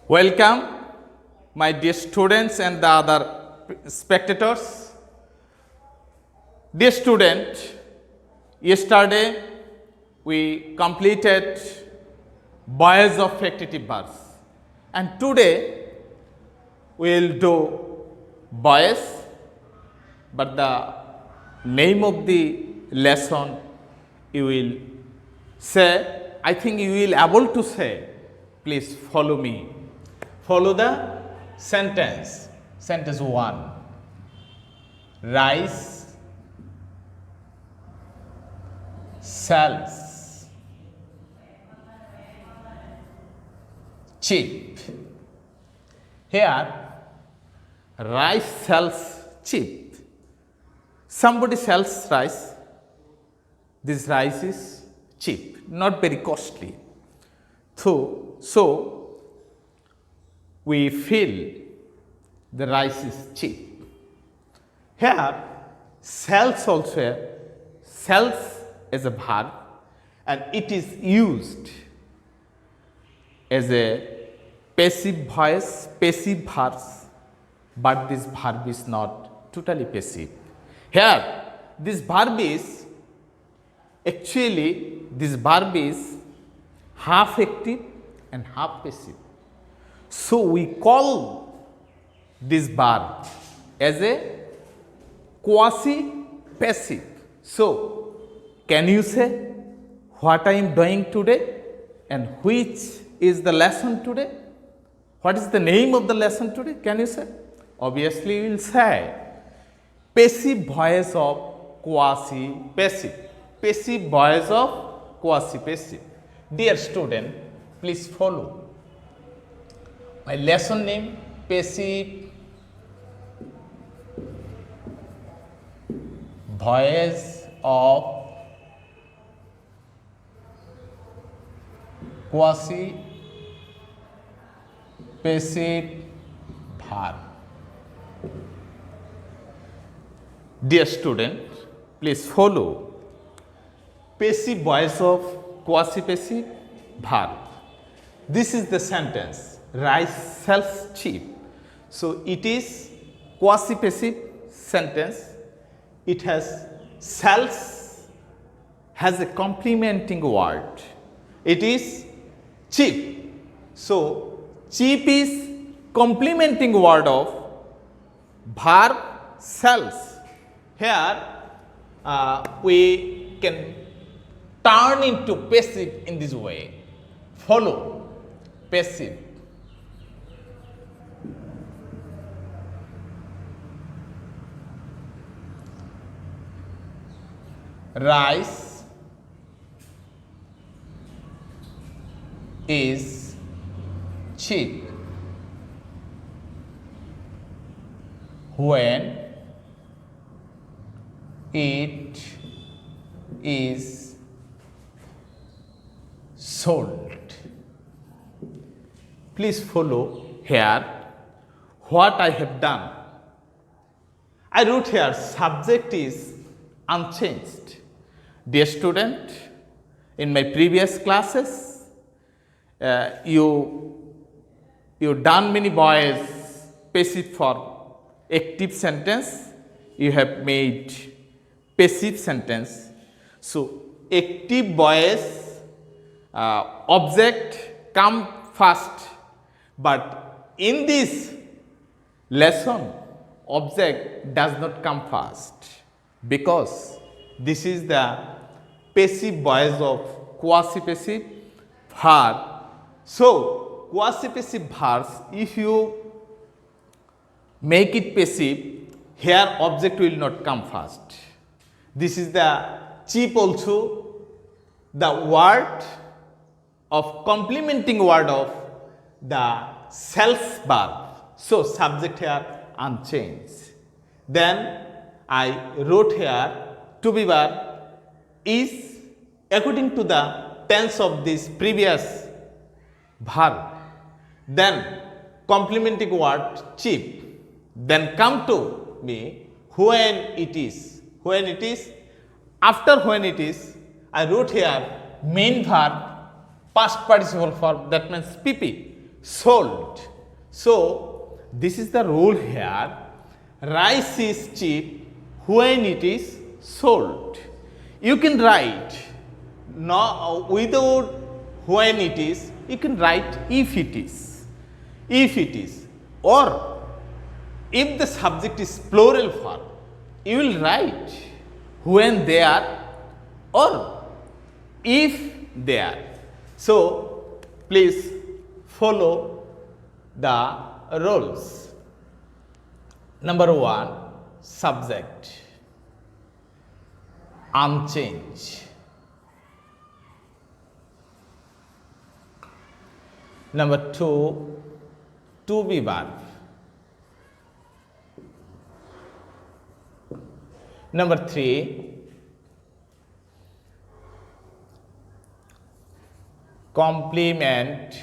Welcome, my dear students and the other spectators. Dear student, yesterday we completed voice of factitive verbs, and today we will do voice, but the name of the lesson you will say, I think you will able to say. Please follow me. Follow the sentence. Sentence 1. Rice sells cheap. Here, rice sells cheap. Somebody sells rice. This rice is cheap, not very costly. So we feel the rice is cheap. Here, sells also, sells as a verb, and it is used as a passive voice, passive verbs, but this verb is not totally passive. Here, this verb is actually, this verb is half active and half passive. So we call this verb as a quasi-passive. So can you say what I am doing today and which is the lesson today? What is the name of the lesson today? Can you say? Obviously you will say passive voice of quasi-passive. Passive voice of quasi-passive. Dear student, please follow. My lesson name, passive voice of quasi-passive verb. Dear student, please follow. Passive voice of quasi-passive verb. This is the sentence. Rice sells cheap. So it is quasi-passive sentence. It has sells has a complementing word. It is cheap. So cheap is complementing word of verb sells. Here we can turn into passive in this way. Follow passive. Rice is cheap when it is sold. Please follow here what I have done. I wrote here subject is unchanged. Dear student, in my previous classes, you done many voice passive for active sentence. You have made passive sentence. So active voice object come first, but in this lesson object does not come first, because this is the passive voice of quasi-passive verb. So quasi-passive verbs, if you make it passive, here object will not come first. This is the cheap also, the word of complementing word of the sells verb. So subject here unchanged. Then I wrote here to be verb is according to the tense of this previous verb. Then complementing word cheap. Then come to me when it is. When it is. After when it is, I wrote here main verb past participle form, that means PP, sold. So this is the rule here. Rice is cheap when it is sold. You can write no, without when it is, you can write if it is. If it is, or if the subject is plural form, you will write when they are or if they are. So please follow the rules. Number 1, subject unchanged. Number 2, to be verb. Number 3, complement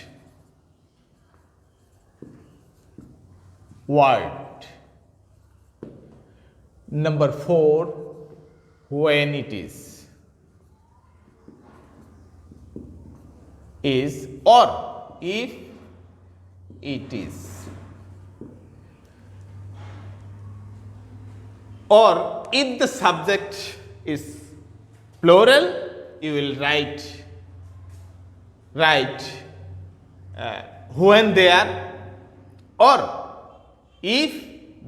word. Number 4, when it is or if it is, or if the subject is plural, you will write when they are or if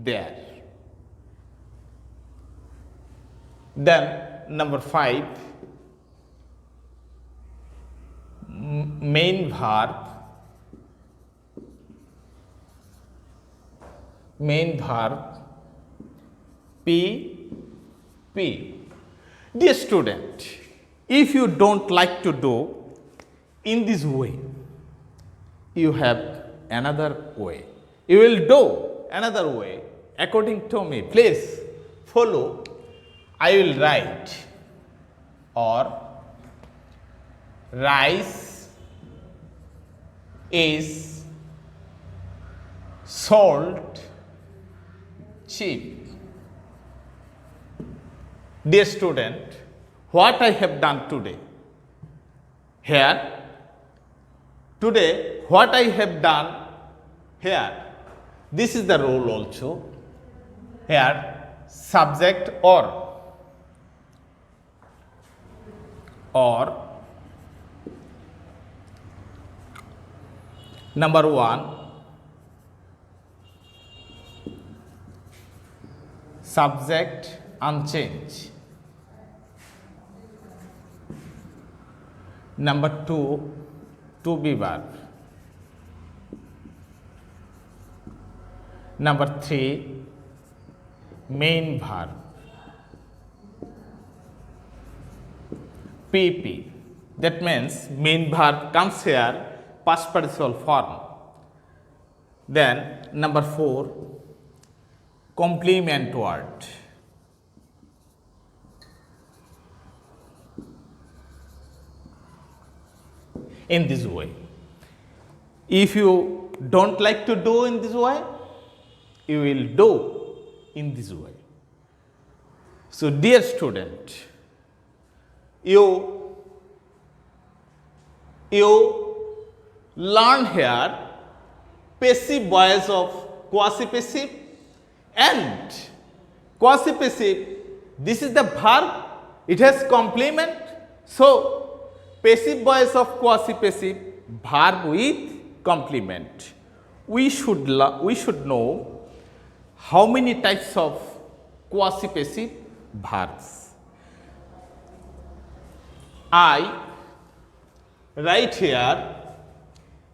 they are. Then number 5, main verb P. Dear student, if you don't like to do in this way, you have another way. You will do another way according to me. Please follow. I will write or rice is sold cheap. Dear student, what I have done today? Here, today, what I have done here, this is the rule also. Here, subject or number 1, subject unchanged. Number 2, to be verb. Number 3, main verb. PP. That means main verb comes here, past participle form. Then number 4, complement word. In this way. If you don't like to do in this way, you will do in this way. So dear student, you learn here passive voice of quasi-passive and quasi-passive. This is the verb, it has complement. So passive voice of quasi-passive, verb with complement. We should know how many types of quasi-passive verbs. I write here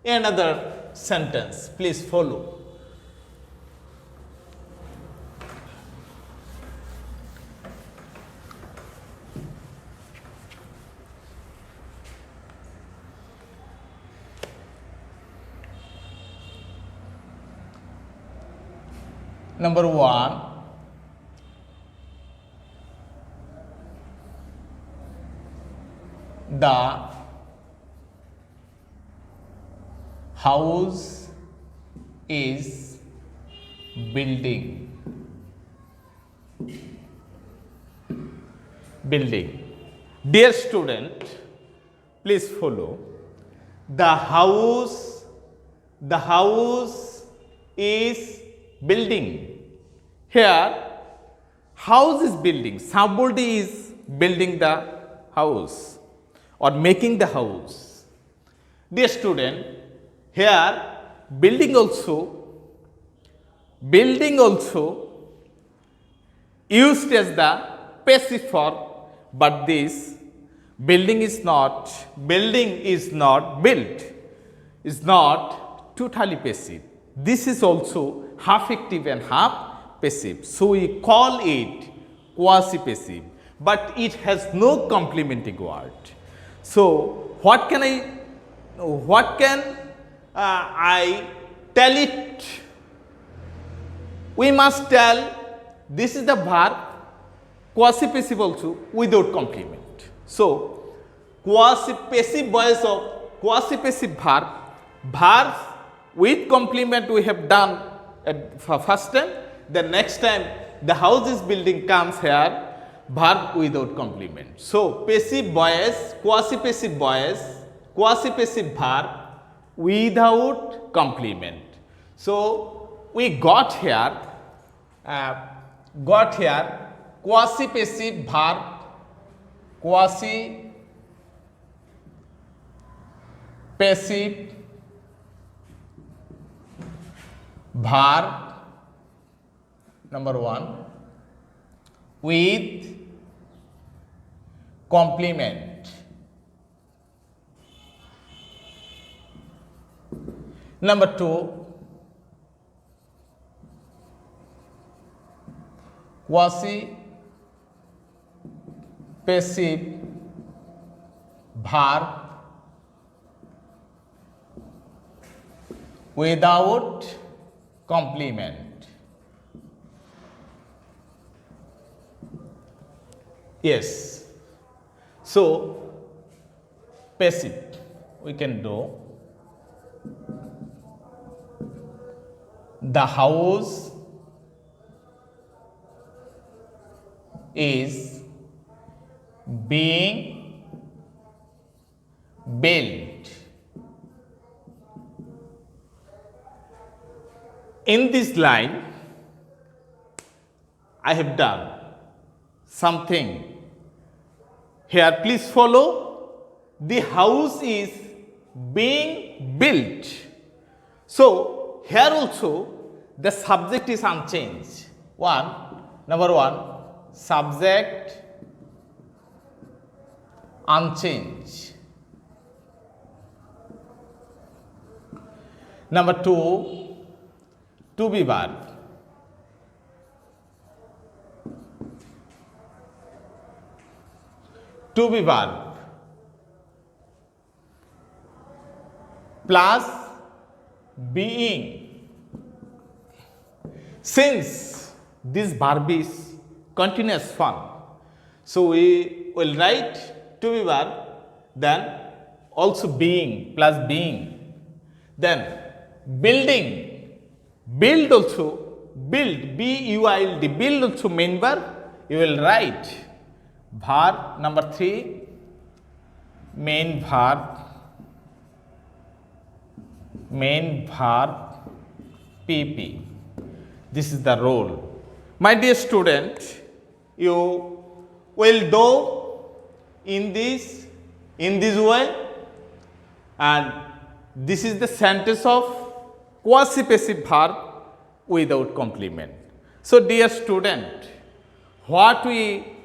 another sentence. Please follow. Number 1, the house is building. Building. Dear student, please follow. The house is building. Here, house is building. Somebody is building the house or making the house. Dear student, here building also used as the passive form, but this building is not built, is not totally passive. This is also half active and half passive. So we call it quasi-passive, but it has no complementing word. So what can I tell it? We must tell this is the verb, quasi-passive also without complement. So quasi-passive voice of quasi-passive verbs with complement we have done at first time. The next time the house is building comes here, verb without complement. So passive voice, quasi-passive verb without complement. So we got here quasi-passive verb, quasi-passive verb number 1 with complement. Number 2, quasi-passive verb without complement. Yes. So passive we can do. The house is being built. In this line, I have done something. Here, please follow. The house is being built. So, here also the subject is unchanged. Number 1, subject unchanged. Number 2, to be verb. To be verb plus being. Since this verb is continuous form, so we will write to be verb, then also being plus being. Then building. Build also, build, B-U-I-L-D, build also main verb, you will write verb number 3, main verb, PP. This is the role. My dear student, you will do in this way, and this is the sentence of quasi-passive verb without complement. So, dear student, what we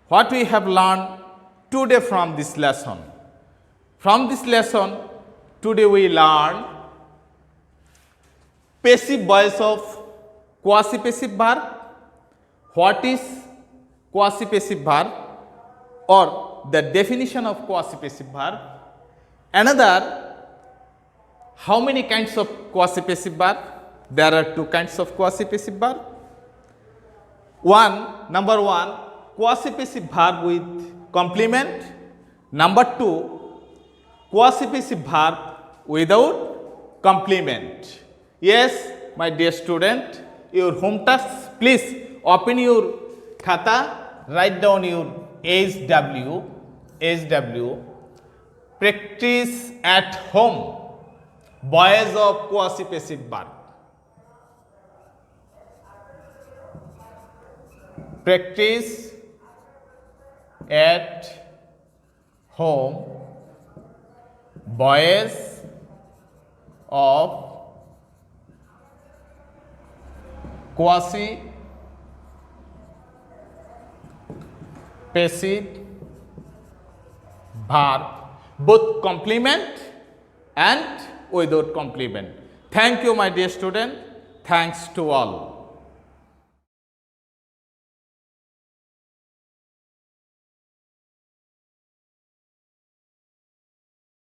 have learned today from this lesson? From this lesson, today we learn passive voice of quasi-passive verb. What is quasi-passive verb, or the definition of quasi-passive verb? Another, how many kinds of quasi-passive verb? There are 2 kinds of quasi-passive verb. Number 1, quasi-passive verb with complement. Number 2, quasi-passive verb without complement. Yes, my dear student, your home task, please open your Khata, write down your HW. Practice at home. Voice of quasi passive verb. Practice at home. Voice of quasi passive verb, both complement and without complement. Thank you, my dear student. Thanks to all.